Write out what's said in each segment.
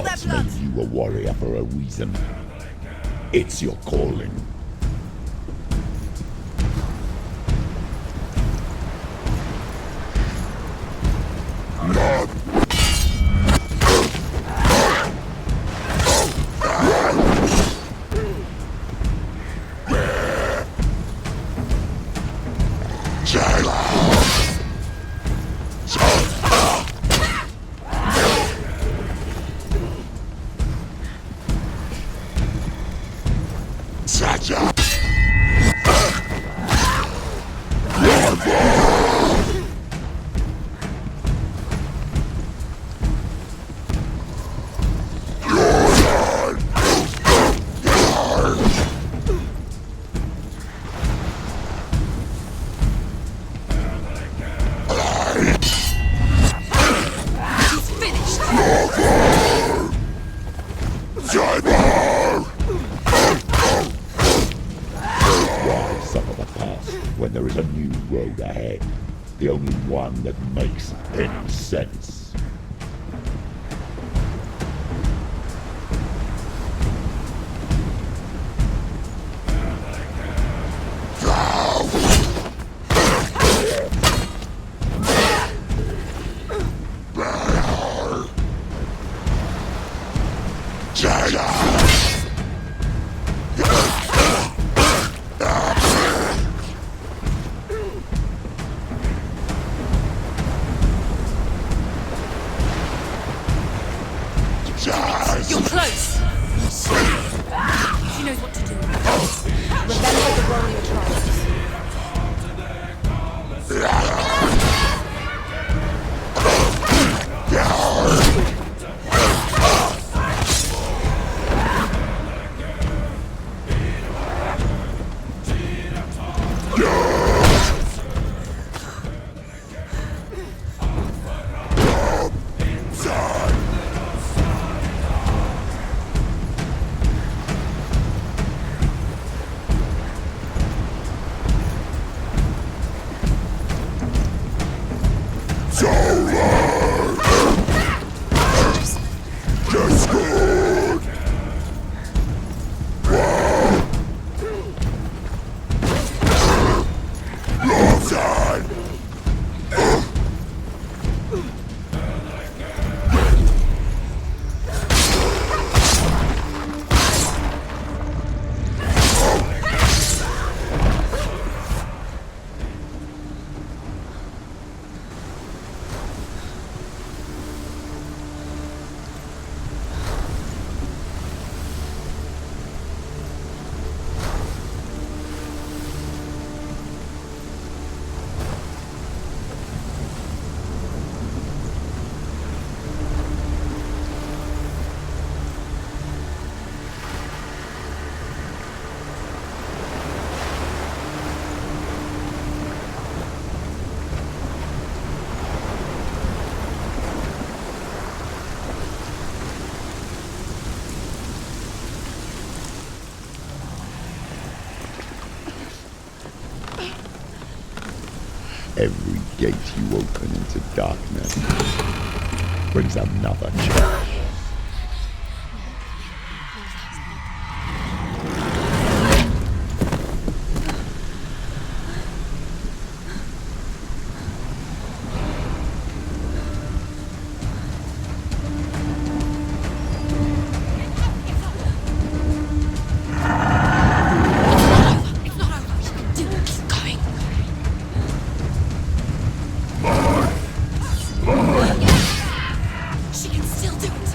gods made you a warrior for a reason. It's your calling. When there is a new road ahead, the only one that makes any sense. You're close. She knows what to do. Remember the warrior trials. Every gate you open into darkness brings another challenge. She can still do it.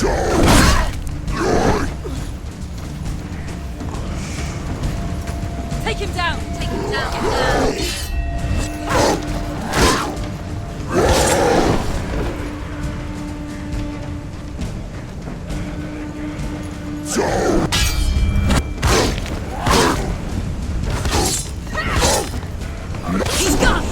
Take him down! Take him down! He's gone!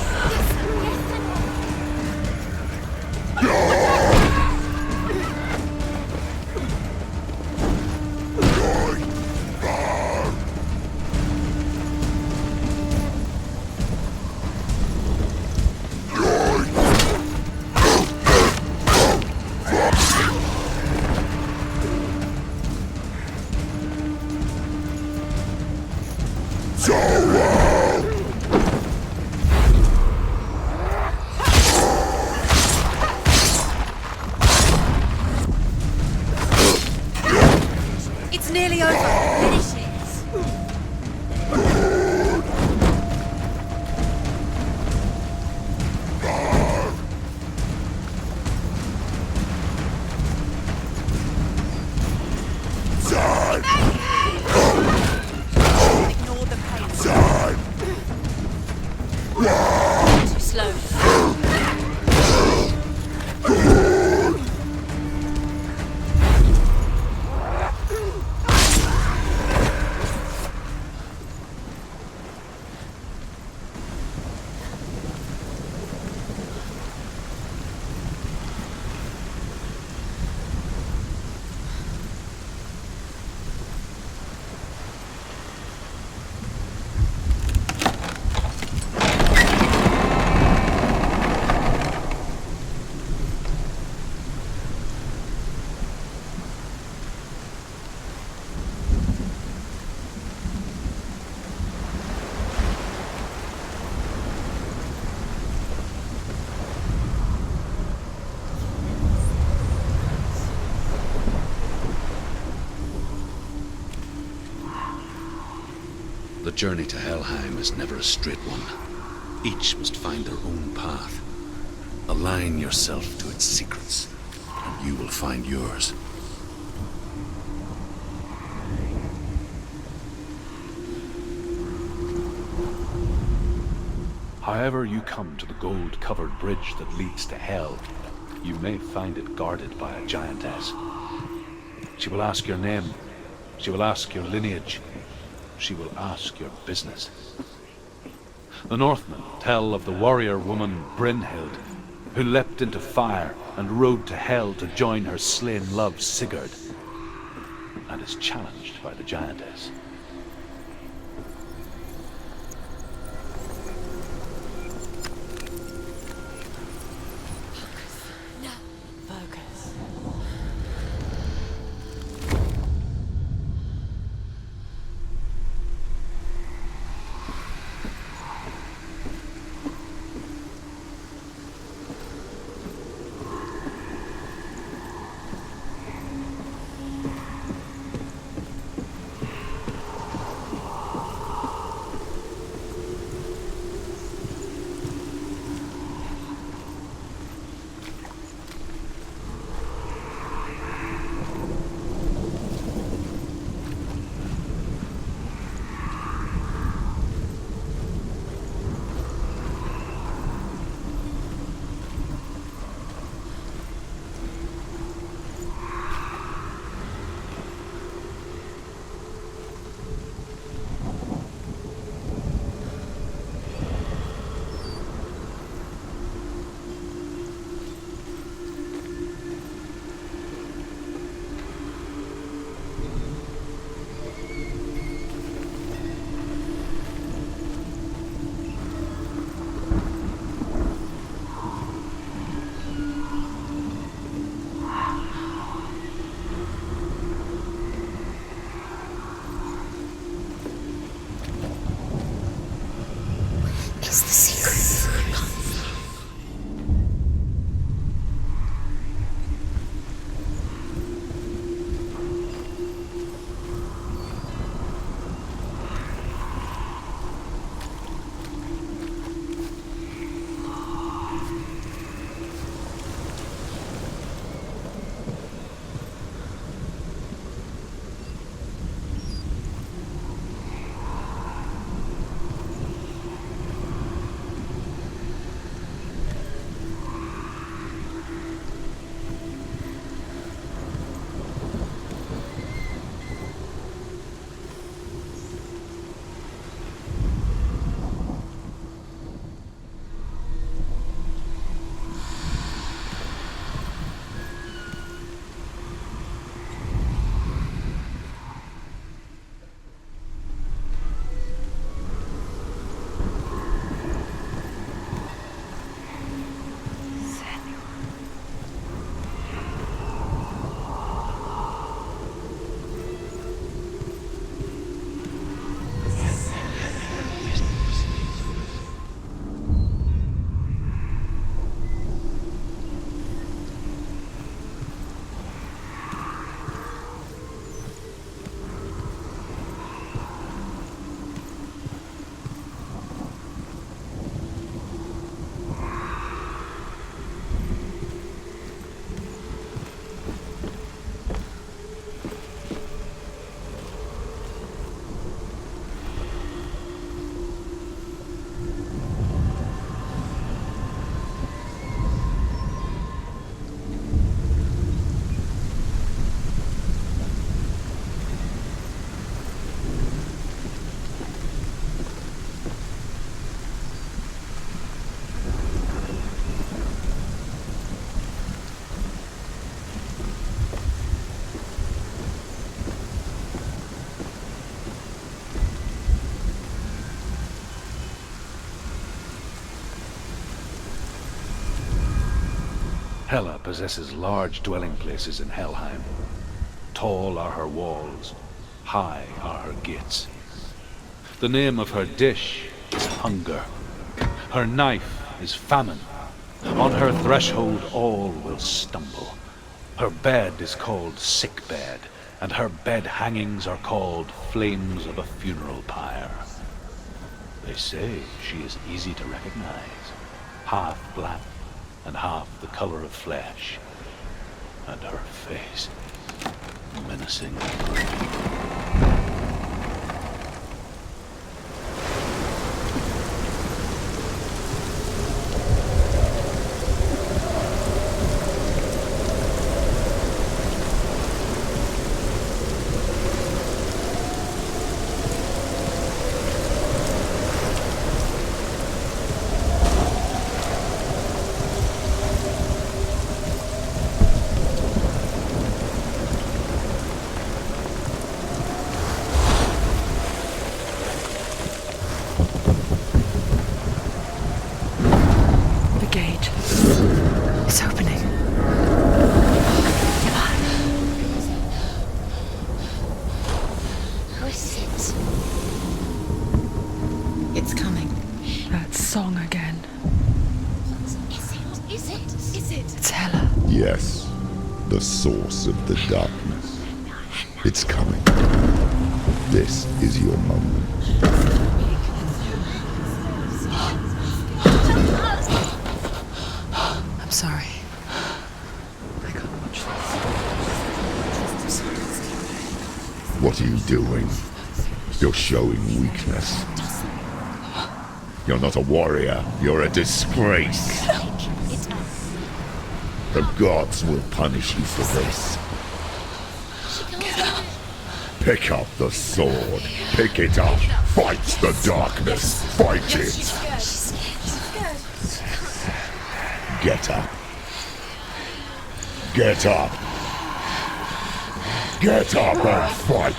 It's nearly over. Finish it. Ignore the pain. Too slow. The journey to Helheim is never a straight one. Each must find their own path. Align yourself to its secrets, and you will find yours. However you come to the gold-covered bridge that leads to Hell, you may find it guarded by a giantess. She will ask your name. She will ask your lineage. She will ask your business. The Northmen tell of the warrior woman Brynhild, who leapt into fire and rode to Hell to join her slain love Sigurd, and is challenged by the giantess. Hela possesses large dwelling places in Helheim. Tall are her walls, high are her gates. The name of her dish is hunger. Her knife is famine. On her threshold all will stumble. Her bed is called sick bed, and her bed hangings are called flames of a funeral pyre. They say she is easy to recognize, half black and half the color of flesh, and her face menacing. Yes, the source of the darkness. It's coming. This is your moment. I'm sorry. I can't watch this. What are you doing? You're showing weakness. You're not a warrior. You're a disgrace. The gods will punish you for this. Pick up the sword. Pick it up. Fight the darkness. Fight it. Get up. Get up. Get up and fight.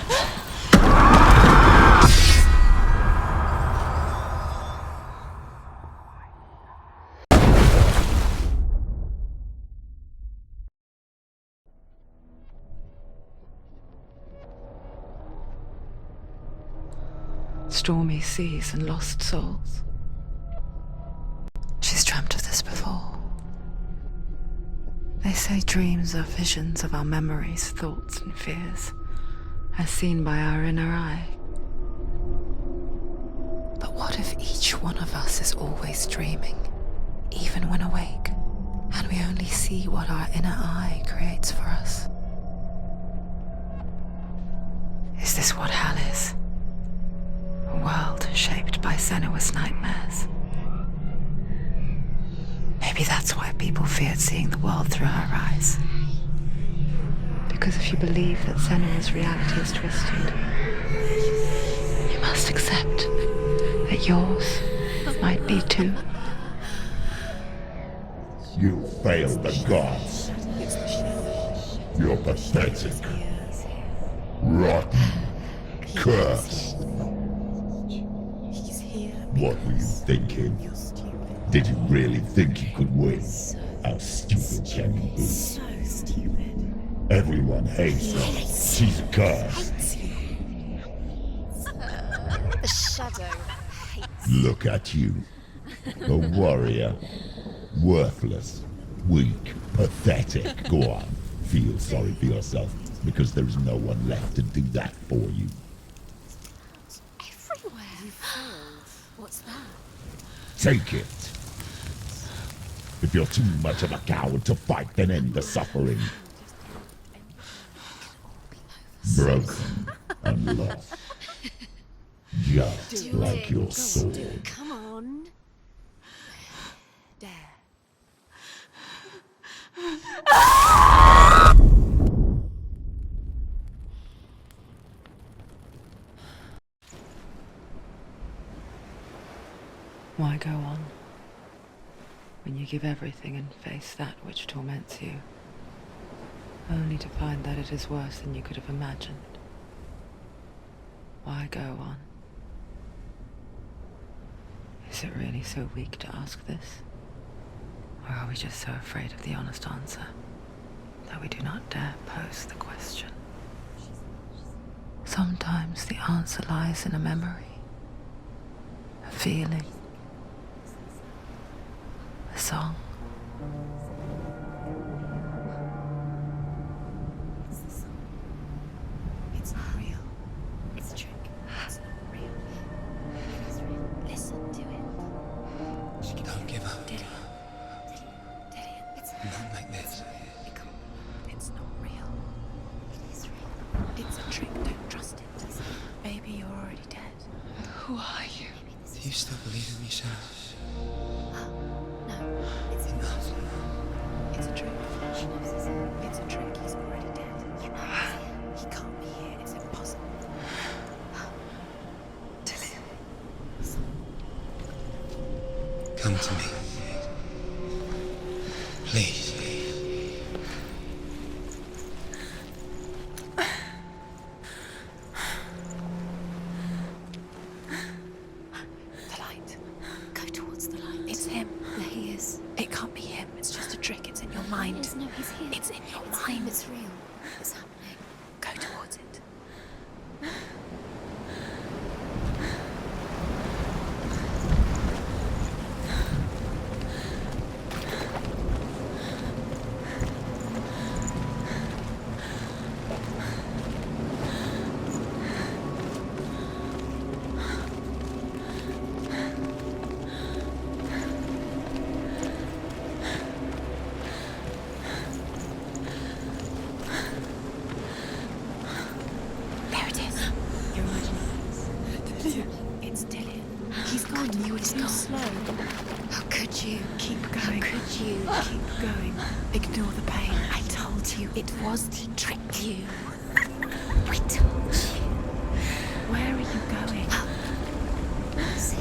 Stormy seas and lost souls. She's dreamt of this before. They say dreams are visions of our memories, thoughts and fears, as seen by our inner eye. But what if each one of us is always dreaming, even when awake, and we only see what our inner eye creates for us? Is this what hell is? A world shaped by Senua's nightmares. Maybe that's why people feared seeing the world through her eyes. Because if you believe that Senua's reality is twisted, you must accept that yours might be too. You failed the gods. You're pathetic. Rotten. Cursed. What were you thinking? Did you really think you could win? How stupid can you be? So stupid. Everyone hates her. She's cursed. The shadow hates. Look at you. A warrior. Worthless. Weak. Pathetic. Go on. Feel sorry for yourself, because there is no one left to do that for you. Everywhere. You failed. What's that? Take it. If you're too much of a coward to fight, then end the suffering. Broken and lost. Just like your sword. Come on. There. Why go on when you give everything and face that which torments you, only to find that it is worse than you could have imagined? Why go on? Is it really so weak to ask this? Or are we just so afraid of the honest answer that we do not dare pose the question? Sometimes the answer lies in a memory, a feeling, a song. It's not real. It's a trick. It's not real. It is real. Listen to it. She can Don't give up. Dillian. It's Not like this. It's not real. It is real. It's a trick. Don't trust it. Maybe you're already dead. Who are you? Do you still believe in me, Shadow? No, it's Enough. It's a trick. She knows this. It's a trick. He's already dead. You know he's here. He can't be here. It's impossible. Dillian. Come to me. Please. The light. Go towards the light. It's him. There he is. It can't be him. It's just a trick. It's in your mind. No, he's here. It's in your mind. It's real. It's happening. Go towards it. There it is. You're imagining. It's Dillian. He's gone. You would go slow. How could you? Keep going. How could you? Keep going. Ignore the pain. I told you it was to trick you. I told you. Where are you going? Up. See,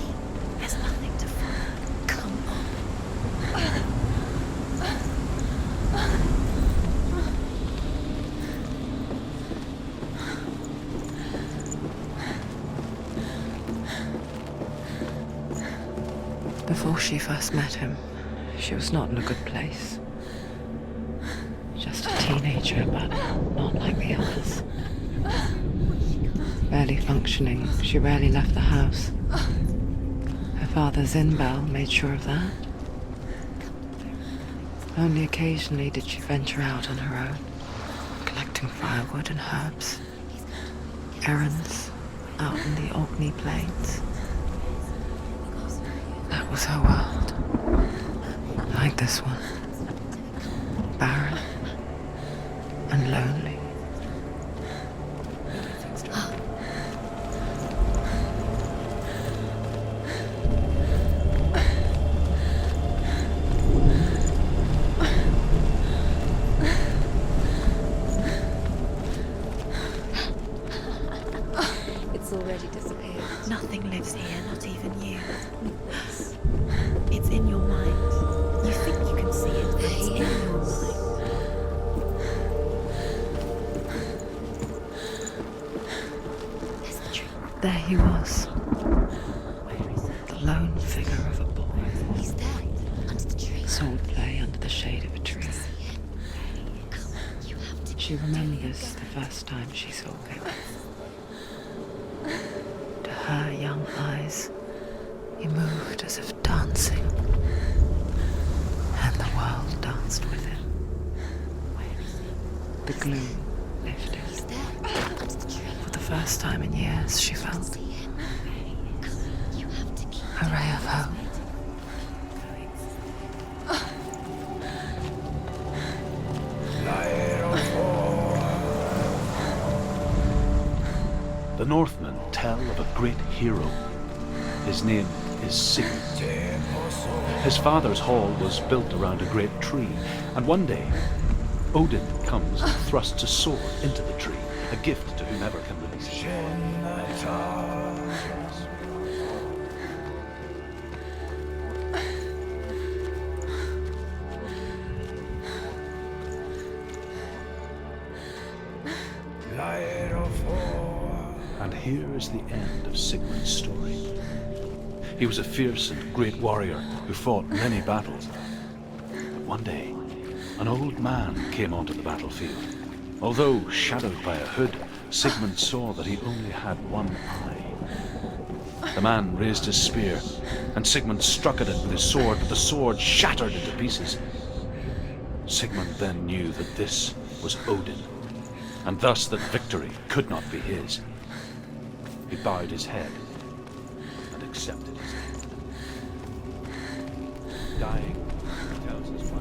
there's nothing to follow. Come on. Before she first met him, she was not in a good place. Just a teenager, but not like the others. Barely functioning, she rarely left the house. Her father's in-bell made sure of that. Only occasionally did she venture out on her own, collecting firewood and herbs. Errands out in the Orkney Plains. That was her world. Like this one. Barren and lonely. It's already disappeared. Nothing lives here, not even you. It's in your mind. You think you can see it, but it's in your mind. There's the tree. There he was, Where is it? the lone figure of a boy. He's there, under the tree. Swordplay under the shade of a tree. See him? Come on, you have to. She remembers the first time she saw him. To her young eyes, he moved as if dancing, and the world danced with him. Where is he? The gloom lifted. He's there, under the tree. For the first time in years, she felt See him? Come on, you have to keep. a ray of hope. The Northmen tell of a great hero. His name is Sigurd. His father's hall was built around a great tree, and one day Odin comes and thrusts a sword into the tree, a gift to whomever can release it. And here is the end of Sigurd's story. He was a fierce and great warrior who fought many battles. One day, an old man came onto the battlefield. Although shadowed by a hood, Sigmund saw that he only had one eye. The man raised his spear, and Sigmund struck at it with his sword, but the sword shattered into pieces. Sigmund then knew that this was Odin, and thus that victory could not be his. He bowed his head and accepted his end. Dying, he tells his wife.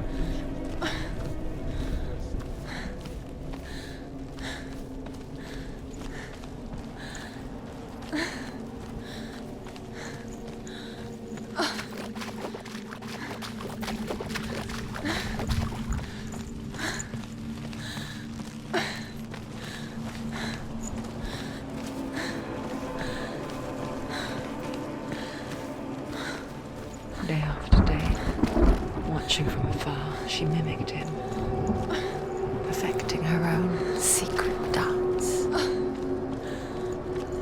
Day after day, watching from afar, she mimicked him, perfecting her own secret dance,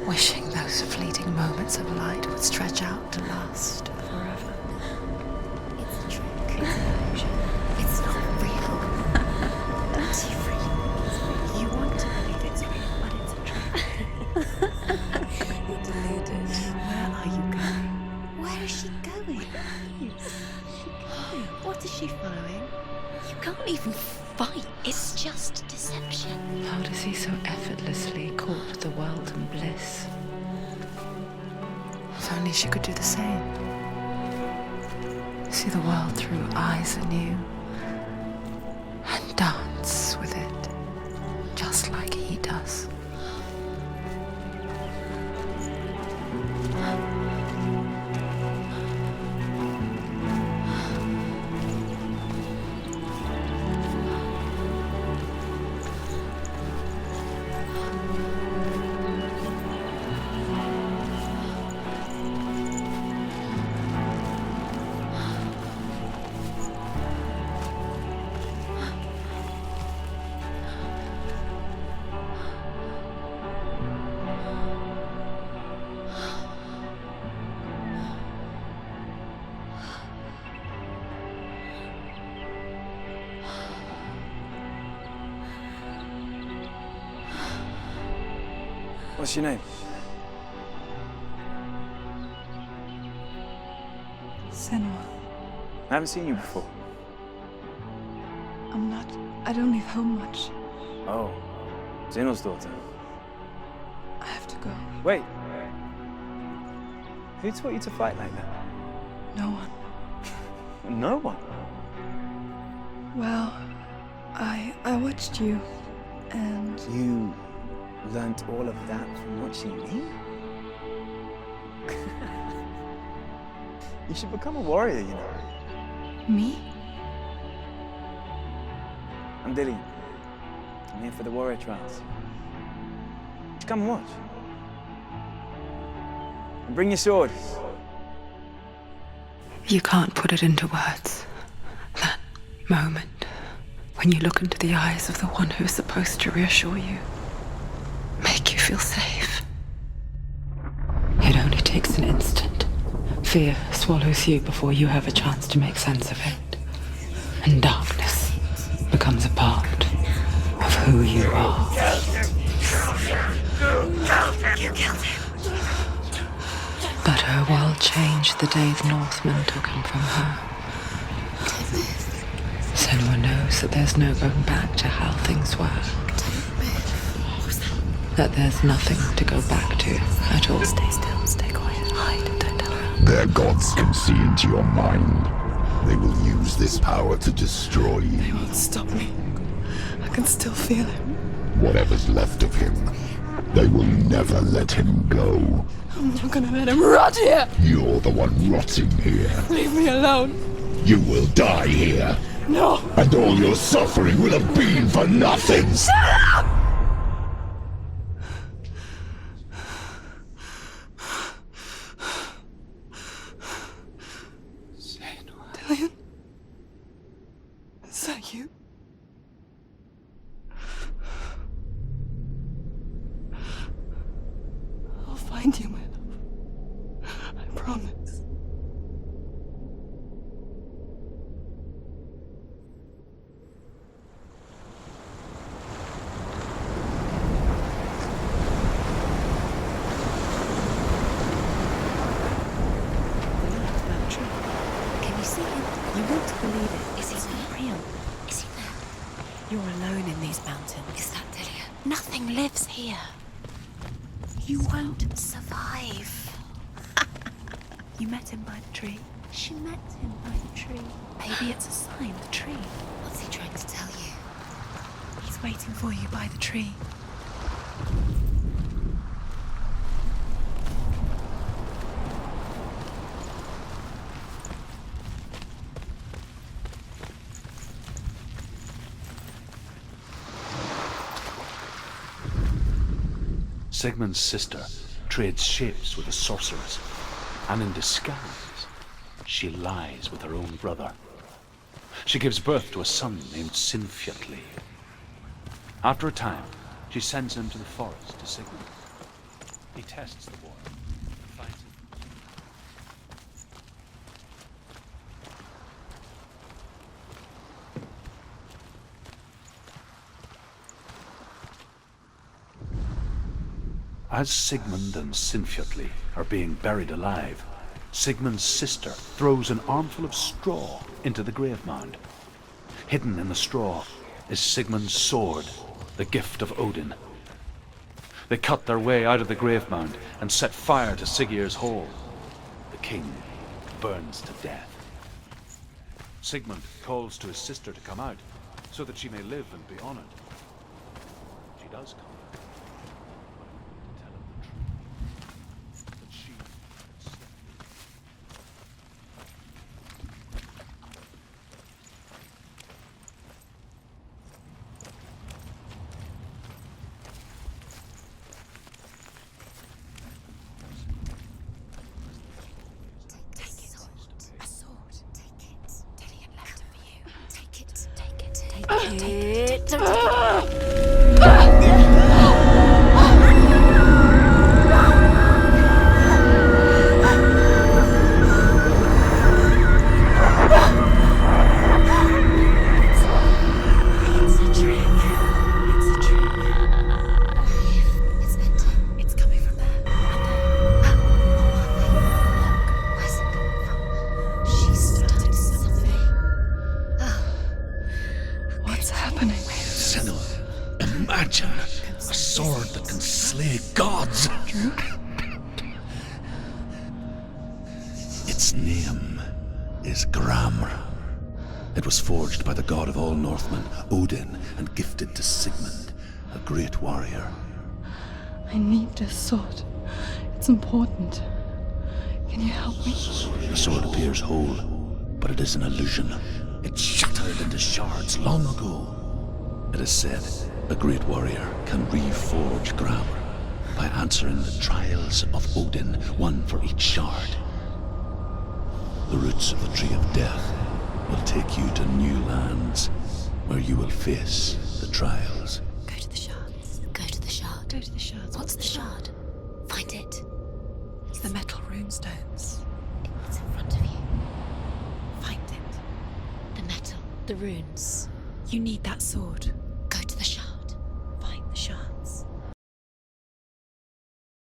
wishing those fleeting moments of light would stretch out to last forever. It's a trick. It's an illusion. It's not real. It's real. You want to believe it's real, but it's a trick. You're deluded. Where are you going? Where is she going? What is she following? You can't even fight. It's just deception. How does he so effortlessly court the world and bliss? If only she could do the same. See the world through eyes anew and dance with it, just like he does. What's your name? Senua. I haven't seen you before. I don't leave home much. Oh, Zeno's daughter. I have to go. Wait. Who taught you to fight like that? No one. No one? Well, I watched you, and You learnt all of that from watching me? You should become a warrior, you know. me? I'm Dillian. I'm here for the warrior trials. Come and watch. And bring your sword. You can't put it into words. That moment when you look into the eyes of the one who is supposed to reassure you, make you feel safe. It only takes an instant. Fear swallows you before you have a chance to make sense of it. And darkness becomes a part of who you are. You killed him. But her world changed the day the Northmen took him from her. Senua knows that there's no going back to how things were. That there's nothing to go back to at all. Stay still, stay quiet, hide, don't tell her. Their gods can see into your mind. They will use this power to destroy you. They won't stop me. I can still feel him. Whatever's left of him, they will never let him go. I'm not gonna let him rot here. You're the one rotting here. Leave me alone. You will die here. No. And all your suffering will have been for nothing. Shut up! Dillian? Is that you? I'll find you, my love. I promise. these mountains. Is that Delia? Nothing lives here. You won't survive. You met him by the tree. She met him by the tree. Maybe it's a sign, the tree. What's he trying to tell you? He's waiting for you by the tree. Sigmund's sister trades shapes with a sorceress, and in disguise, she lies with her own brother. She gives birth to a son named Sinfjotli. After a time, she sends him to the forest to Sigmund. He tests the boy, finds him. As Sigmund and Sinfjotli are being buried alive, Sigmund's sister throws an armful of straw into the grave mound. Hidden in the straw is Sigmund's sword, the gift of Odin. They cut their way out of the grave mound and set fire to Siggeir's hall. The king burns to death. Sigmund calls to his sister to come out so that she may live and be honored. She does come. Its name is Gramr. It was forged by the god of all Northmen, Odin, and gifted to Sigmund, a great warrior. I need this sword. It's important. Can you help me? The sword appears whole, but it is an illusion. It shattered into shards long ago. It is said a great warrior can reforge Gramr by answering the trials of Odin, one for each shard. The roots of the Tree of Death will take you to new lands where you will face the trials. Go to the shards. Go to the shard. Go to the shards. What's the shard? Find it. It's the metal runestones. It's in front of you. Find it. The metal. The runes. You need that sword.